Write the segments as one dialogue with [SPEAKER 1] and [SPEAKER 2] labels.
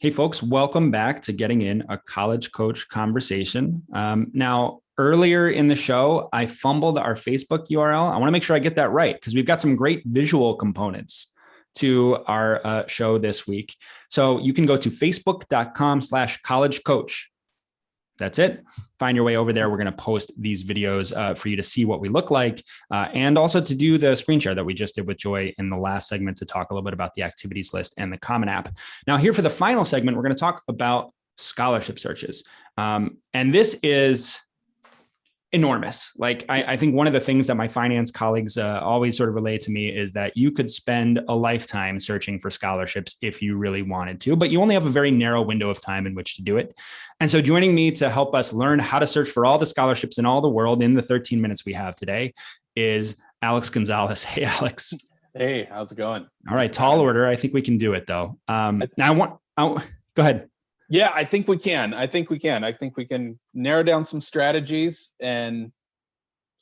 [SPEAKER 1] Hey, folks, welcome back to Getting In, a College Coach Conversation. Now, earlier in the show, I fumbled our Facebook URL. I want to make sure I get that right because we've got some great visual components to our show this week. So you can go to facebook.com/college coach. That's it. Find your way over there. We're going to post these videos for you to see what we look like and also to do the screen share that we just did with Joy in the last segment to talk a little bit about the activities list and the Common App. Now, here for the final segment, we're going to talk about scholarship searches. And this is enormous. Like I think one of the things that my finance colleagues always sort of relay to me is that you could spend a lifetime searching for scholarships if you really wanted to, but you only have a very narrow window of time in which to do it. And so joining me to help us learn how to search for all the scholarships in all the world in the 13 minutes we have today is Alex Gonzalez. Hey, Alex.
[SPEAKER 2] Hey, how's it going?
[SPEAKER 1] All right. Tall order. I think we can do it though. Now go ahead.
[SPEAKER 2] Yeah, I think we can. I think we can narrow down some strategies and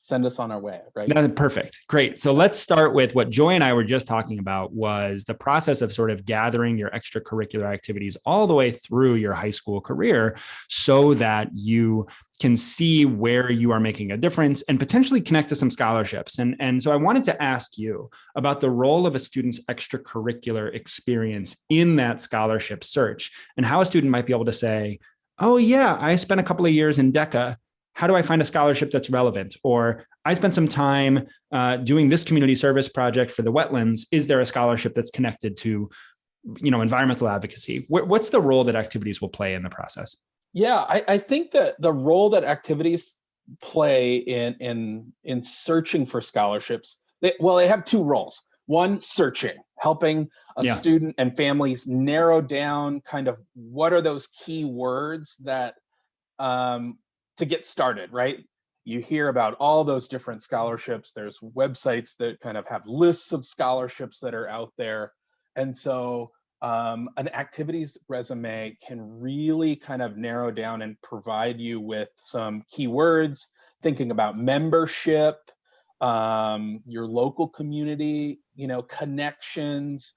[SPEAKER 2] send us on our way, right?
[SPEAKER 1] That's perfect. Great. So let's start with what Joy and I were just talking about was the process of sort of gathering your extracurricular activities all the way through your high school career so that you can see where you are making a difference and potentially connect to some scholarships. And so I wanted to ask you about the role of a student's extracurricular experience in that scholarship search and how a student might be able to say, oh yeah, I spent a couple of years in DECA. How do I find a scholarship that's relevant? Or I spent some time doing this community service project for the wetlands. Is there a scholarship that's connected to, environmental advocacy? What's the role that activities will play in the process?
[SPEAKER 2] Yeah, I think that the role that activities play in searching for scholarships, they have two roles. One, searching, helping a student and families narrow down kind of what are those key words that to get started, right? You hear about all those different scholarships. There's websites that kind of have lists of scholarships that are out there. And so an activities resume can really kind of narrow down and provide you with some keywords, thinking about membership, your local community, connections,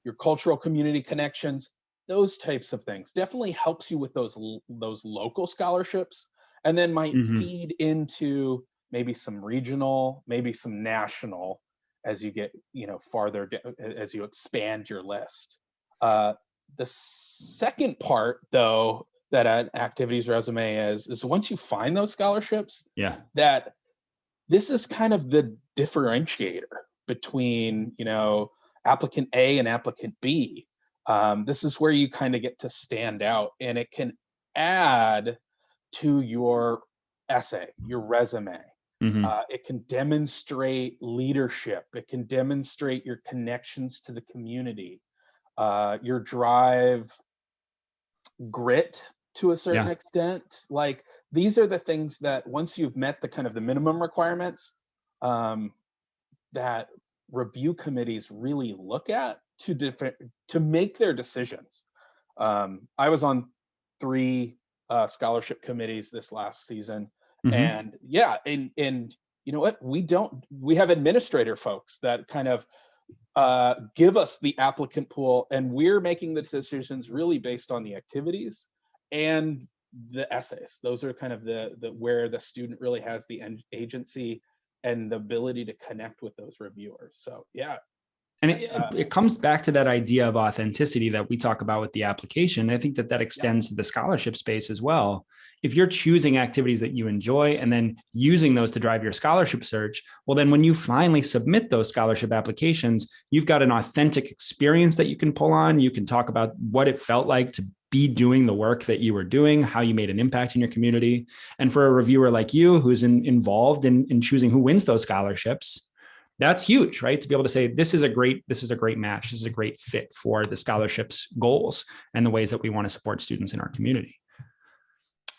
[SPEAKER 2] your cultural community connections, those types of things. Definitely helps you with those local scholarships, and then might feed into maybe some regional, maybe some national as you get farther, as you expand your list. The second part, though, that an activities resume is once you find those scholarships, that this is kind of the differentiator between applicant A and applicant B. This is where you kind of get to stand out, and it can add to your essay, your resume. It can demonstrate leadership. It can demonstrate your connections to the community, your drive, grit to a certain extent. Like, these are the things that once you've met the kind of the minimum requirements that review committees really look at to make their decisions. I was on 3 scholarship committees this last season, and and you know what, we have administrator folks that kind of give us the applicant pool, and we're making the decisions really based on the activities and the essays. Those are kind of the where the student really has the agency and the ability to connect with those reviewers. So
[SPEAKER 1] and it comes back to that idea of authenticity that we talk about with the application. I think that extends to the scholarship space as well. If you're choosing activities that you enjoy and then using those to drive your scholarship search, well, then when you finally submit those scholarship applications, you've got an authentic experience that you can pull on. You can talk about what it felt like to be doing the work that you were doing, how you made an impact in your community. And for a reviewer like you, who's involved in choosing who wins those scholarships, that's huge, right? To be able to say, this is a great match. This is a great fit for the scholarships goals and the ways that we want to support students in our community.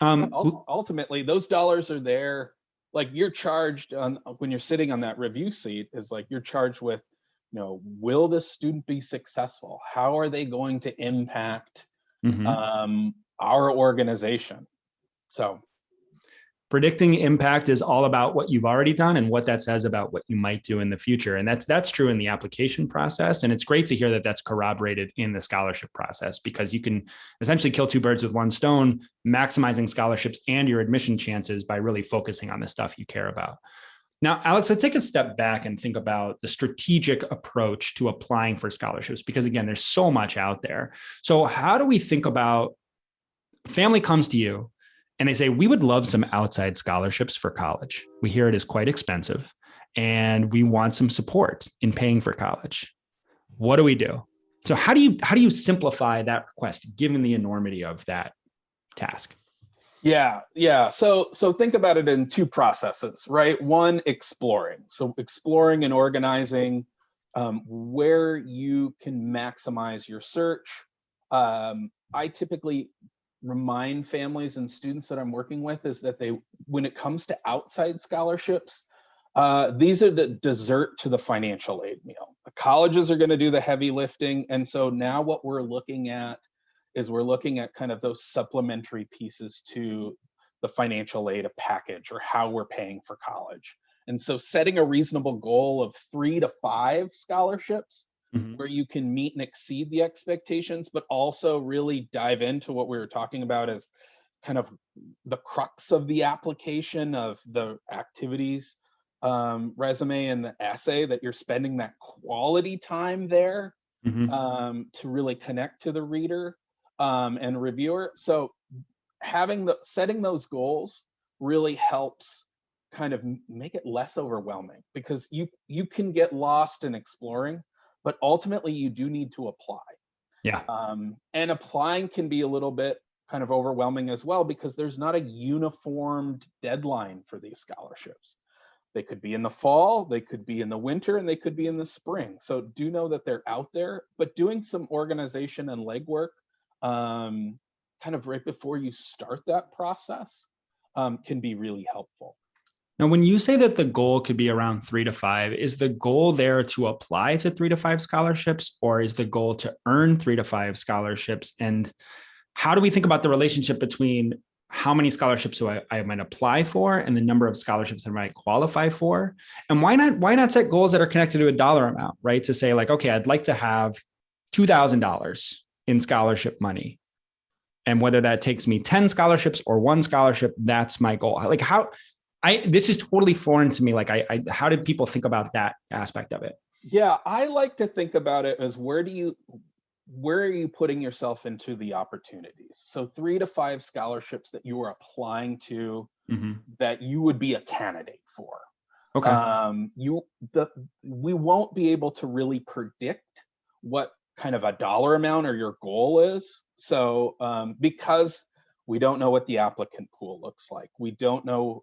[SPEAKER 2] Ultimately, those dollars are there. Like, you're charged on when you're sitting on that review seat, is like you're charged with, will this student be successful? How are they going to impact our organization? So
[SPEAKER 1] Predicting impact is all about what you've already done and what that says about what you might do in the future. And that's true in the application process. And it's great to hear that that's corroborated in the scholarship process, because you can essentially kill two birds with one stone, maximizing scholarships and your admission chances by really focusing on the stuff you care about. Now, Alex, let's take a step back and think about the strategic approach to applying for scholarships, because again, there's so much out there. So how do we think about, family comes to you and they say, we would love some outside scholarships for college. We hear it is quite expensive and we want some support in paying for college. What do we do? So how do you simplify that request given the enormity of that task?
[SPEAKER 2] Yeah. So think about it in two processes, right? One, exploring. So exploring and organizing where you can maximize your search. I typically remind families and students that I'm working with is that when it comes to outside scholarships, these are the dessert to the financial aid meal. The colleges are going to do the heavy lifting. And so now what we're looking at is we're looking at kind of those supplementary pieces to the financial aid package, or how we're paying for college. And so setting a reasonable goal of 3 to 5 scholarships where you can meet and exceed the expectations, but also really dive into what we were talking about as kind of the crux of the application of the activities resume and the essay, that you're spending that quality time there to really connect to the reader and reviewer. So setting those goals really helps kind of make it less overwhelming, because you can get lost in exploring, but ultimately you do need to apply.
[SPEAKER 1] Yeah.
[SPEAKER 2] And applying can be a little bit kind of overwhelming as well, because there's not a uniformed deadline for these scholarships. They could be in the fall, they could be in the winter, and they could be in the spring. So do know that they're out there, but doing some organization and legwork kind of right before you start that process can be really helpful.
[SPEAKER 1] Now, when you say that the goal could be around 3 to 5, is the goal there to apply to 3 to 5 scholarships, or is the goal to earn 3 to 5 scholarships? And how do we think about the relationship between how many scholarships do I might apply for and the number of scholarships I might qualify for? And why not set goals that are connected to a dollar amount, right? To say like, okay, I'd like to have $2,000 in scholarship money. And whether that takes me 10 scholarships or 1 scholarship, that's my goal. Like this is totally foreign to me. Like how did people think about that aspect of it?
[SPEAKER 2] Yeah, I like to think about it as where are you putting yourself into the opportunities? So 3 to 5 scholarships that you are applying to that you would be a candidate for.
[SPEAKER 1] Okay.
[SPEAKER 2] We won't be able to really predict what kind of a dollar amount or your goal is. So because we don't know what the applicant pool looks like, we don't know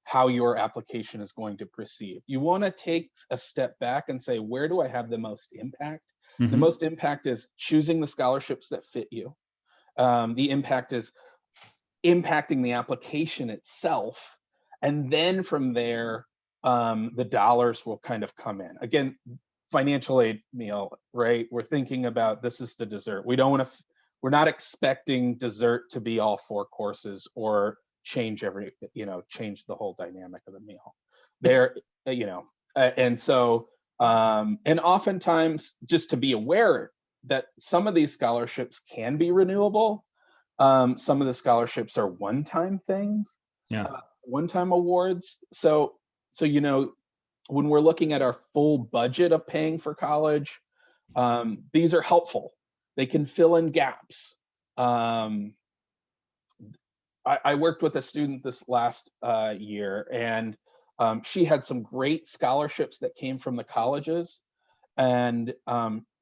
[SPEAKER 2] how your application is going to proceed. You want to take a step back and say, where do I have the most impact? The most impact is choosing the scholarships that fit you. The impact is impacting the application itself. And then from there, the dollars will kind of come in. Again, financial aid meal, right? We're thinking about this is the dessert. We're not expecting dessert to be all 4 courses or change the whole dynamic of the meal. And so, and oftentimes, just to be aware that some of these scholarships can be renewable. Some of the scholarships are one-time things, one-time awards. So when we're looking at our full budget of paying for college, these are helpful. They can fill in gaps. I worked with a student this last year, and she had some great scholarships that came from the colleges, and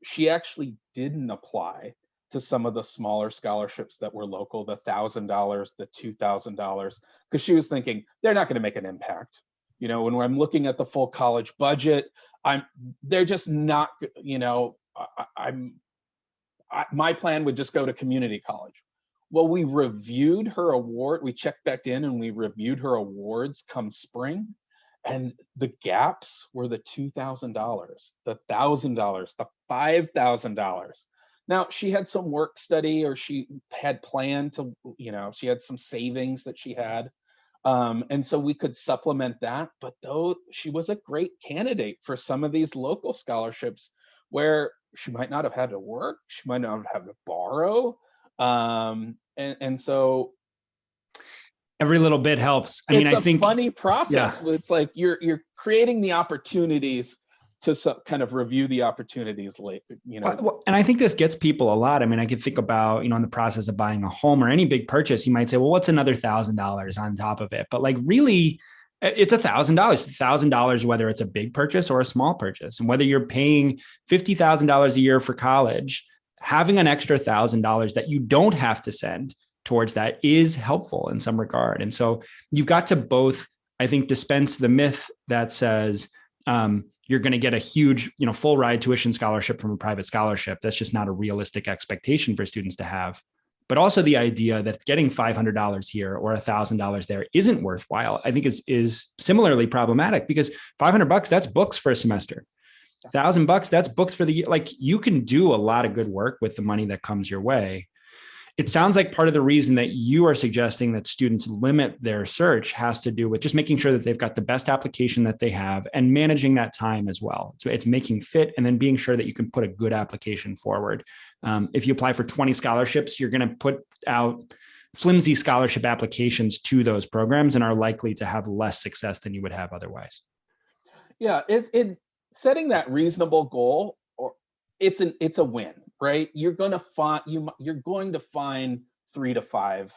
[SPEAKER 2] she actually didn't apply to some of the smaller scholarships that were local, the $1,000, the $2,000, because she was thinking they're not going to make an impact. When I'm looking at the full college budget, they're just not. My plan would just go to community college. Well, we reviewed her award. We checked back in and we reviewed her awards come spring. And the gaps were the $2,000, the $1,000, the $5,000. Now, she had some work study, or she had planned to, she had some savings that she had. And so we could supplement that. But though she was a great candidate for some of these local scholarships where she might not have had to work, she might not have had to borrow. And so
[SPEAKER 1] every little bit helps. I mean,
[SPEAKER 2] it's
[SPEAKER 1] I
[SPEAKER 2] a
[SPEAKER 1] think
[SPEAKER 2] funny process.
[SPEAKER 1] Yeah.
[SPEAKER 2] It's like you're creating the opportunities to kind of review the opportunities later,
[SPEAKER 1] Well, and I think this gets people a lot. I mean, I could think about, in the process of buying a home or any big purchase, you might say, well, what's another $1,000 on top of it? But like really, it's $1,000, whether it's a big purchase or a small purchase. And whether you're paying $50,000 a year for college, having an extra $1,000 that you don't have to send towards that is helpful in some regard. And so you've got to both, I think, dispense the myth that says, you're going to get a huge, full ride tuition scholarship from a private scholarship. That's just not a realistic expectation for students to have. But also the idea that getting $500 here or $1,000 there isn't worthwhile, I think is similarly problematic, because $500, that's books for a semester. $1,000, that's books for the year. Like, you can do a lot of good work with the money that comes your way. It sounds like part of the reason that you are suggesting that students limit their search has to do with just making sure that they've got the best application that they have and managing that time as well. So it's making fit and then being sure that you can put a good application forward. If you apply for 20 scholarships, you're going to put out flimsy scholarship applications to those programs and are likely to have less success than you would have otherwise.
[SPEAKER 2] Yeah, it setting that reasonable goal, or it's a win, right? You're going to find 3 to 5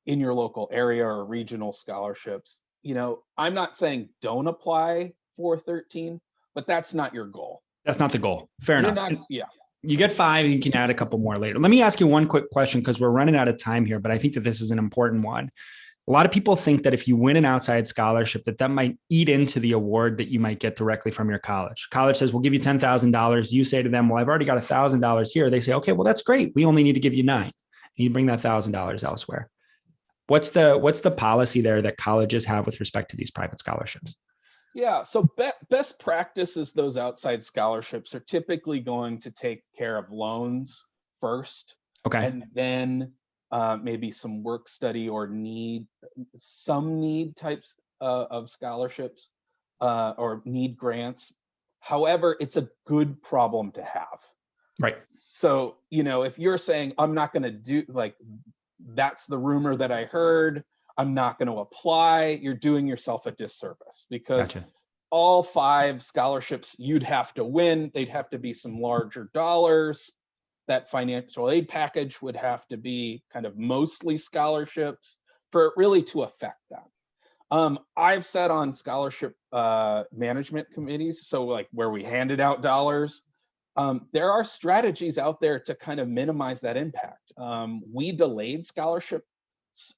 [SPEAKER 2] in your local area or regional scholarships. I'm not saying don't apply for 13, but that's not your goal.
[SPEAKER 1] That's not the goal. Fair enough.
[SPEAKER 2] Yeah.
[SPEAKER 1] You get 5 and you can add a couple more later. Let me ask you one quick question, because we're running out of time here, but I think that this is an important one. A lot of people think that if you win an outside scholarship, that might eat into the award that you might get directly from your college. College says, we'll give you $10,000. You say to them, well, I've already got $1,000 here. They say, okay, well, that's great. We only need to give you 9. And you bring that $1,000 elsewhere. What's the policy there that colleges have with respect to these private scholarships?
[SPEAKER 2] Yeah, so best practices, those outside scholarships are typically going to take care of loans first.
[SPEAKER 1] Okay.
[SPEAKER 2] And then maybe some work study or some need types of scholarships or need grants. However, it's a good problem to have.
[SPEAKER 1] Right.
[SPEAKER 2] So, if you're saying, I'm not going to do, like, that's the rumor that I heard, I'm not going to apply, you're doing yourself a disservice, because
[SPEAKER 1] Gotcha.
[SPEAKER 2] All 5 scholarships you'd have to win. They'd have to be some larger dollars. That financial aid package would have to be kind of mostly scholarships for it really to affect that. I've sat on scholarship management committees, so like where we handed out dollars. There are strategies out there to kind of minimize that impact. We delayed scholarships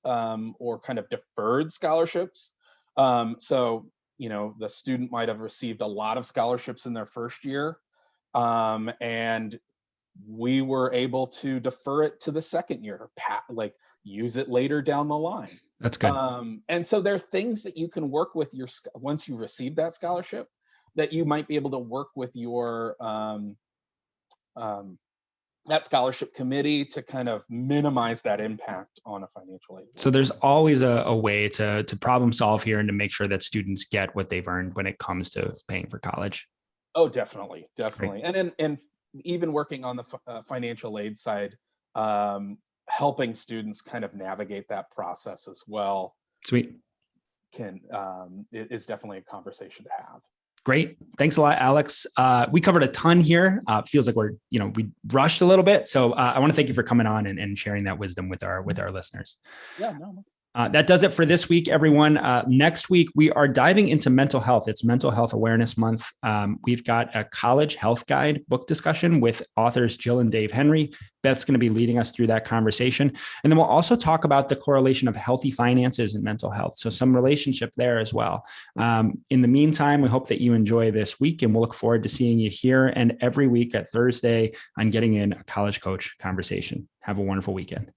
[SPEAKER 2] or kind of deferred scholarships. So, the student might have received a lot of scholarships in their first year, and we were able to defer it to the second year, like use it later down the line.
[SPEAKER 1] That's good.
[SPEAKER 2] And so there are things that you can work with once you receive that scholarship, that you might be able to work with your that scholarship committee to kind of minimize that impact on a financial aid.
[SPEAKER 1] So there's always a way to problem solve here and to make sure that students get what they've earned when it comes to paying for college.
[SPEAKER 2] Oh, definitely.
[SPEAKER 1] Great.
[SPEAKER 2] And even working on the financial aid side, helping students kind of navigate that process as well.
[SPEAKER 1] Sweet.
[SPEAKER 2] Is definitely a conversation to have.
[SPEAKER 1] Great. Thanks a lot, Alex. We covered a ton here. Feels like we rushed a little bit. So I want to thank you for coming on and sharing that wisdom with our listeners.
[SPEAKER 2] Yeah, no.
[SPEAKER 1] That does it for this week, everyone. Next week, we are diving into mental health. It's Mental Health Awareness Month. We've got a college health guide book discussion with authors Jill and Dave Henry. Beth's going to be leading us through that conversation. And then we'll also talk about the correlation of healthy finances and mental health. So some relationship there as well. In the meantime, we hope that you enjoy this week, and we'll look forward to seeing you here and every week at Thursday on Getting In, a College Coach Conversation. Have a wonderful weekend.